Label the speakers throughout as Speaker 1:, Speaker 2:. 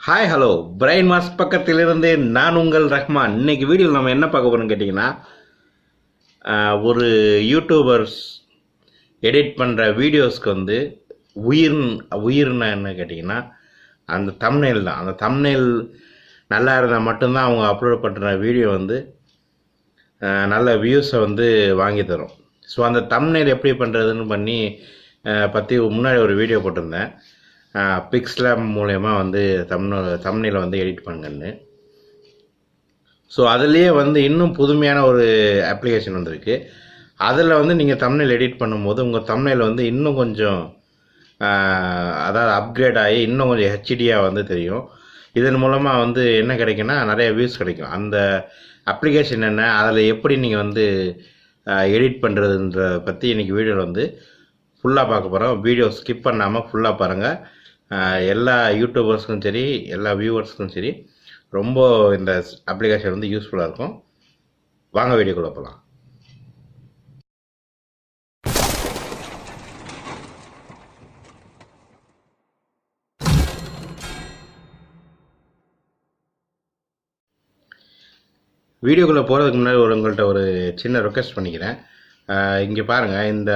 Speaker 1: Hi hello brain mass பக்கத்திலிருந்து நான் உங்கள் ரஹ்மான். இன்னைக்கு வீடியோவில் நம்ம என்ன பார்க்க போகிறோம்னு கேட்டிங்கன்னா, ஒரு யூடியூபர்ஸ் எடிட் பண்ணுற வீடியோஸ்க்கு வந்து உயிர்னா என்ன கேட்டிங்கன்னா, அந்த தம்ப்நெயில் தான். அந்த தம்ப்நெயில் நல்லா இருந்தால் மட்டும்தான் அவங்க அப்லோட் பண்ணுற வீடியோ வந்து நல்ல வியூஸை வந்து வாங்கி தரும். ஸோ அந்த தம்ப்நெயில் எப்படி பண்ணுறதுன்னு பற்றி முன்னாடி ஒரு வீடியோ போட்டிருந்தேன். பிக்ஸ்ல மூலயமா வந்து தம்ப்நெயிலை வந்து எடிட் பண்ணுங்கன்னு. ஸோ அதுலேயே வந்து இன்னும் புதுமையான ஒரு அப்ளிகேஷன் வந்திருக்கு. அதில் வந்து நீங்கள் தம்ப்நெயில் எடிட் பண்ணும்போது உங்கள் தம்ப்நெயில் வந்து இன்னும் கொஞ்சம் அதாவது அப்கிரேட் ஆகி இன்னும் கொஞ்சம் ஹெச்டியாக வந்து தெரியும். இதன் மூலமாக வந்து என்ன கிடைக்குன்னா, நிறைய வியூஸ் கிடைக்கும். அந்த அப்ளிகேஷன் என்ன, அதில் எப்படி நீங்கள் வந்து எடிட் பண்ணுறதுன்ற பற்றி இன்றைக்கி வீடியோவில் வந்து ஃபுல்லாக பார்க்க போகிறோம். வீடியோ ஸ்கிப் பண்ணாமல் ஃபுல்லாக பாருங்கள். எல்லா யூடியூபர்ஸ்க்கும் சரி, எல்லா வியூவர்ஸ்க்கும் சரி, ரொம்ப இந்த அப்ளிகேஷன் வந்து யூஸ்ஃபுல்லாக இருக்கும். வாங்க வீடியோக்குள்ளே போகலாம். வீடியோக்குள்ளே போகிறதுக்கு முன்னாடி உங்கள்கிட்ட ஒரு சின்ன ரெக்வெஸ்ட் பண்ணிக்கிறேன். இங்கே பாருங்கள், இந்த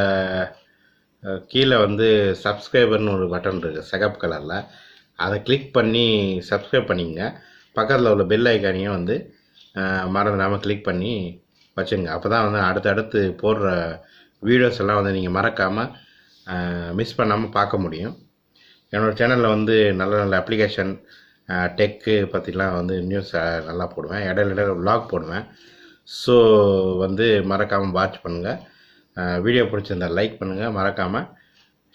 Speaker 1: கீழே வந்து சப்ஸ்கிரைபர்னு ஒரு பட்டன் இருக்குது சிகப்பு கலரில். அதை கிளிக் பண்ணி சப்ஸ்கிரைப் பண்ணிங்க. பக்கத்தில் உள்ள பெல் ஐக்கானையும் வந்து மறந்துடாமல் கிளிக் பண்ணி வச்சுங்க. அப்போ தான் வந்து அடுத்தடுத்து போடுற வீடியோஸ் எல்லாம் வந்து நீங்கள் மறக்காமல் மிஸ் பண்ணாமல் பார்க்க முடியும். என்னோடய சேனலில் வந்து நல்ல நல்ல அப்ளிகேஷன் டெக்கு பற்றிலாம் வந்து நியூஸ் நல்லா போடுவேன். இடையில விலாக் போடுவேன். ஸோ வந்து மறக்காமல் வாட்ச் பண்ணுங்கள். வீடியோ பிடிச்சிருந்தால் லைக் பண்ணுங்கள், மறக்காமல்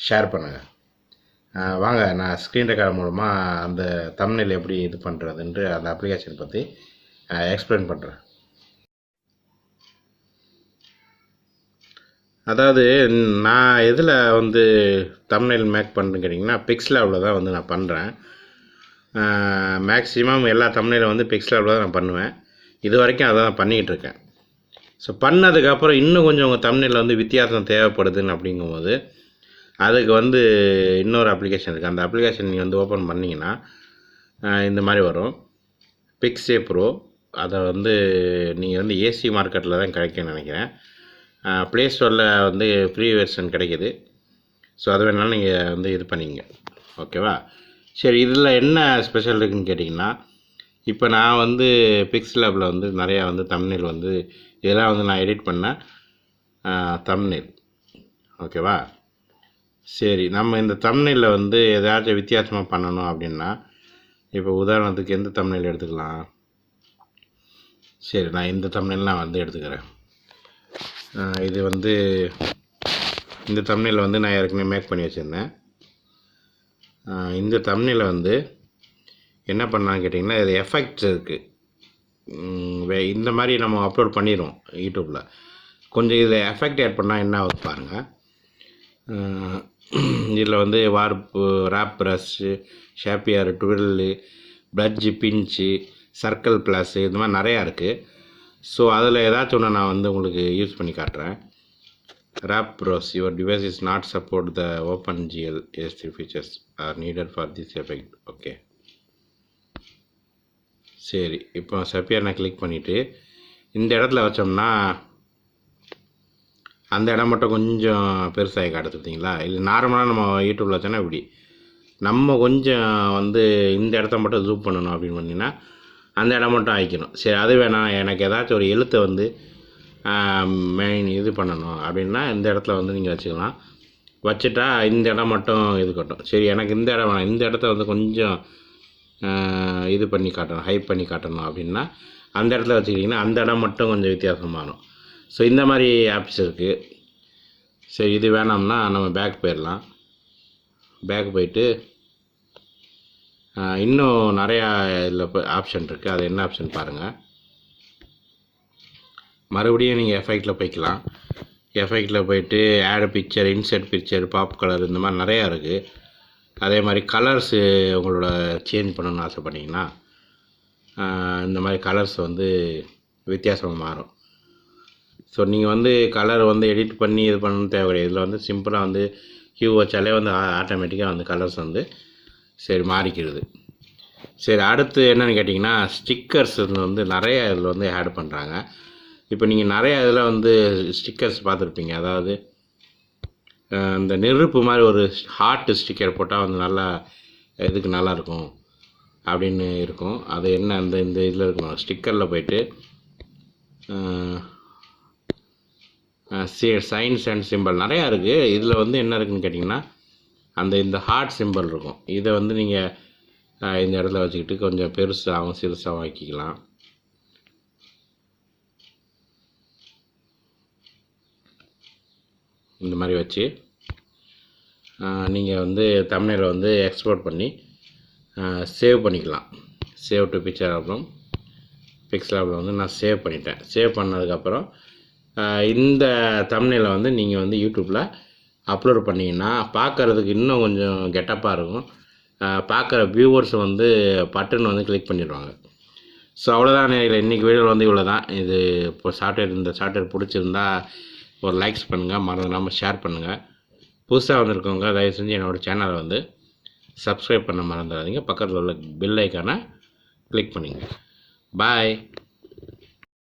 Speaker 1: ஷேர் பண்ணுங்கள். வாங்க, நான் ஸ்க்ரீன் ரெக்கார்ட் மூலமாக அந்த தம்ப்நெயில் எப்படி இது பண்ணுறதுன்ட்டு அந்த அப்ளிகேஷன் பற்றி எக்ஸ்பிளைன் பண்ணுறேன். அதாவது நான் எதில் வந்து தம்ப்நெயில் மேக் பண்ணுறேன்னு கேட்டிங்கன்னா, பிக்ஸ்லேவில் தான் வந்து நான் பண்ணுறேன். மேக்ஸிமம் எல்லா தம்ப்நெயிலும் வந்து பிக்ஸ்லேவில் தான் நான் பண்ணுவேன். இது வரைக்கும் அதை தான் பண்ணிக்கிட்டு இருக்கேன். ஸோ பண்ணதுக்கப்புறம் இன்னும் கொஞ்சம் உங்கள் தம்ப்நெயிலில் வந்து வித்தியாசம் தேவைப்படுதுன்னு அப்படிங்கும்போது அதுக்கு வந்து இன்னொரு அப்ளிகேஷன் இருக்குது. அந்த அப்ளிகேஷன் நீங்கள் வந்து ஓப்பன் பண்ணிங்கன்னா இந்த மாதிரி வரும், பிக்ஸே ப்ரோ. அதை வந்து நீங்கள் வந்து ஏசி மார்க்கெட்டில் தான் கிடைக்குன்னு நினைக்கிறேன். ப்ளே ஸ்டோரில் வந்து ஃப்ரீ வெர்ஷன் கிடைக்கிது. ஸோ அது வேணாலும் நீங்கள் வந்து இது பண்ணிங்க, ஓகேவா? சரி, இதில் என்ன ஸ்பெஷல் இருக்குதுன்னு கேட்டிங்கன்னா, இப்போ நான் வந்து பிக்ஸ்லேபில் வந்து நிறையா வந்து தம்ப்நெயில் வந்து இதெல்லாம் வந்து நான் எடிட் பண்ணேன் தம்ப்நெயில், ஓகேவா? சரி, நம்ம இந்த தம்ப்நெயிலில் வந்து ஏதாச்சும் வித்தியாசமாக பண்ணணும் அப்படின்னா, இப்போ உதாரணத்துக்கு எந்த தம்ப்நெயில் எடுத்துக்கலாம்? சரி, நான் இந்த தம்ப்நெயில் நான் வந்து எடுத்துக்கிறேன். இது வந்து இந்த தம்ப்நெயில் வந்து நான் ஏற்கனவே மேக் பண்ணி வச்சுருந்தேன். இந்த தம்ப்நெயிலை வந்து என்ன பண்ணான்னு கேட்டிங்கன்னா, இது எஃபெக்ட்ஸ் இருக்குது. இந்த மாதிரி நம்ம அப்லோட் பண்ணிடுவோம் யூடியூப்பில். கொஞ்சம் இதில் எஃபெக்ட் ஆட் பண்ணால் என்ன ஆகுது பாருங்கள். இதில் வந்து வார்ப்பு, ரேப் ப்ரஷ்ஷு, ஷேப்பியர், ட்வில்லு, ப்ளட்ஜு, பிஞ்சு, சர்க்கிள் ப்ளஸ்ஸு, இந்த மாதிரி நிறையா இருக்குது. ஸோ அதில் ஏதாச்சும் ஒன்று நான் வந்து உங்களுக்கு யூஸ் பண்ணி காட்டுறேன். Rap brush, your device is not support the open GL எஸ்3 features are needed for this effect. Okay, சரி. இப்போ சப்பியர் நான் கிளிக் பண்ணிவிட்டு இந்த இடத்துல வச்சோம்னா அந்த இடம் மட்டும் கொஞ்சம் பெருசாகி காட்டுது, பார்த்தீங்களா? இல்லை நார்மலாக நம்ம யூடியூப்பில் வச்சோன்னா இப்படி நம்ம கொஞ்சம் வந்து இந்த இடத்த மட்டும் ஜூம் பண்ணணும் அப்படின்னு பண்ணிங்கன்னா அந்த இடம் மட்டும் ஆகிக்கணும். சரி, அது வேணாம், எனக்கு ஏதாச்சும் ஒரு எழுத்தை வந்து மெயின் இது பண்ணணும் அப்படின்னா இந்த இடத்துல வந்து நீங்கள் வச்சுக்கலாம். வச்சுட்டா இந்த இடம் மட்டும் இது கட்டும். சரி, எனக்கு இந்த இடம் வேணாம், இந்த இடத்த வந்து கொஞ்சம் இது பண்ணி காட்டணும், ஹைப் பண்ணி காட்டணும் அப்படின்னா அந்த இடத்துல வச்சுக்கிட்டிங்கன்னா அந்த இடம் மட்டும் கொஞ்சம் வித்தியாசமாகும். ஸோ இந்த மாதிரி ஆப்ஸ் இருக்குது. சரி, இது வேணாம்னா நம்ம பேக் போயிடலாம். பேக் போயிட்டு இன்னும் நிறையா இதில் ஆப்ஷன் இருக்குது. அது என்ன ஆப்ஷன் பாருங்கள். மறுபடியும் நீங்கள் எஃபெக்டில் போய்க்கலாம். எஃபெக்டில் போயிட்டு add picture, insert picture, pop colour, இந்த மாதிரி நிறையா இருக்குது. அதே மாதிரி கலர்ஸு உங்களோட சேஞ்ச் பண்ணணும்னு ஆசைப்பட்டீங்கன்னா இந்த மாதிரி கலர்ஸ் வந்து வித்தியாசமாக மாறும். ஸோ நீங்கள் வந்து கலர் வந்து எடிட் பண்ணி இது பண்ணணும்னு தேவை கிடையாது. இதில் வந்து சிம்பிளாக வந்து ஹியூ வச்சாலே வந்து ஆட்டோமேட்டிக்காக வந்து கலர்ஸ் வந்து சரி மாறிக்கிறது. சரி, அடுத்து என்னென்னு கேட்டிங்கன்னா, ஸ்டிக்கர்ஸ் வந்து நிறைய இதில் வந்து ஆட் பண்ணுறாங்க. இப்போ நீங்கள் நிறையா இதில் வந்து ஸ்டிக்கர்ஸ் பார்த்துருப்பீங்க. அதாவது இந்த நெருப்பு மாதிரி ஒரு ஹார்ட் ஸ்டிக்கர் போட்டால் வந்து நல்லா இதுக்கு நல்லாயிருக்கும் அப்படின்னு இருக்கும். அது என்ன இந்த இதில் இருக்கணும், ஸ்டிக்கரில் போயிட்டு சைன்ஸ் அண்ட் சிம்பிள் நிறையா இருக்குது. இதில் வந்து என்ன இருக்குதுன்னு கேட்டிங்கன்னா, இந்த ஹார்ட் சிம்பிள் இருக்கும். இதை வந்து நீங்கள் இந்த இடத்துல வச்சுக்கிட்டு கொஞ்சம் பெருசாகவும் சிறுசாகவும் ஆக்கிக்கலாம். இந்த மாதிரி வச்சு நீங்கள் வந்து தம்ப்நெயிலை வந்து எக்ஸ்போர்ட் பண்ணி சேவ் பண்ணிக்கலாம். Save to picture album, picture album வந்து நான் சேவ் பண்ணிட்டேன். சேவ் பண்ணதுக்கப்புறம் இந்த தம்ப்நெயிலை வந்து நீங்கள் வந்து யூடியூப்பில் அப்லோட் பண்ணிங்கன்னா பார்க்குறதுக்கு இன்னும் கொஞ்சம் கெட்டப்பாக இருக்கும். பார்க்குற வியூவர்ஸ் வந்து பட்டுன்னு வந்து கிளிக் பண்ணிடுவாங்க. ஸோ அவ்வளோதான். இன்றைக்கி வீடியோவில் வந்து இவ்வளோ தான். இது இப்போ இந்த சாஃப்ட்வேர் பிடிச்சிருந்தா ஒரு லைக்ஸ் பண்ணுங்கள், மறந்துடாமல் ஷேர் பண்ணுங்கள். புதுசாக வந்திருக்கவங்க தயவு செஞ்சு என்னோடய சேனலை வந்து சப்ஸ்கிரைப் பண்ண மறந்துடாதீங்க. பக்கத்தில் உள்ள பெல் ஐக்கானை கிளிக் பண்ணுங்கள். பாய்.